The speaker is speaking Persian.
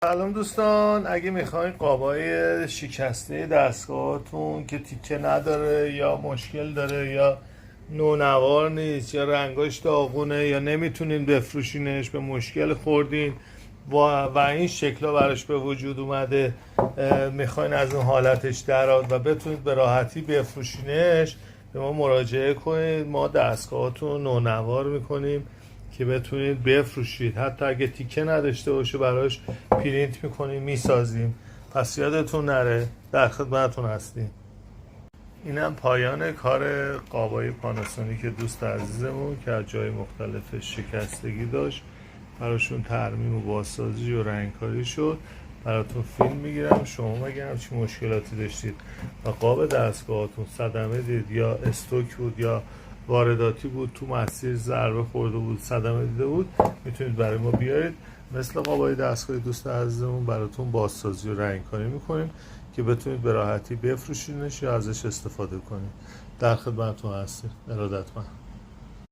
سلام دوستان، اگه میخواین قابای شکسته دستگاهاتون که تیکه نداره یا مشکل داره یا نونوار نیست یا رنگاش داغونه یا نمیتونین بفروشینش، به مشکل خوردین و این شکلا براش به وجود اومده، میخواین از اون حالتش دراد و بتونید به راحتی بفروشینش، به ما مراجعه کنید. ما دستگاهاتون نونوار میکنیم که بتونید بفروشید. حتی اگه تیکه نداشته باشه براش پرینت میکنیم، میسازیم. پس یادتون نره در خدمتتون هستیم. اینم پایان کار قابای پاناسونیک دوست عزیزمون که از جای مختلف شکستگی داشت، براشون ترمیم و بازسازی و رنگکاری شد. براتون فیلم میگیرم. شما مگه همچین مشکلاتی داشتید و قاب دستگاهاتون صدمه دید یا استوک بود یا وارداتی بود، تو مسیر ضربه خورده بود، صدمه دیده بود، میتونید برای ما بیارید. مثل قابای دستگاه دوست عزیزمون براتون بازسازی و رنگکاری میکنیم که بتونید به راحتی بفروشینش یا ازش استفاده کنید. در خدمتتون هستیم. ارادتمند.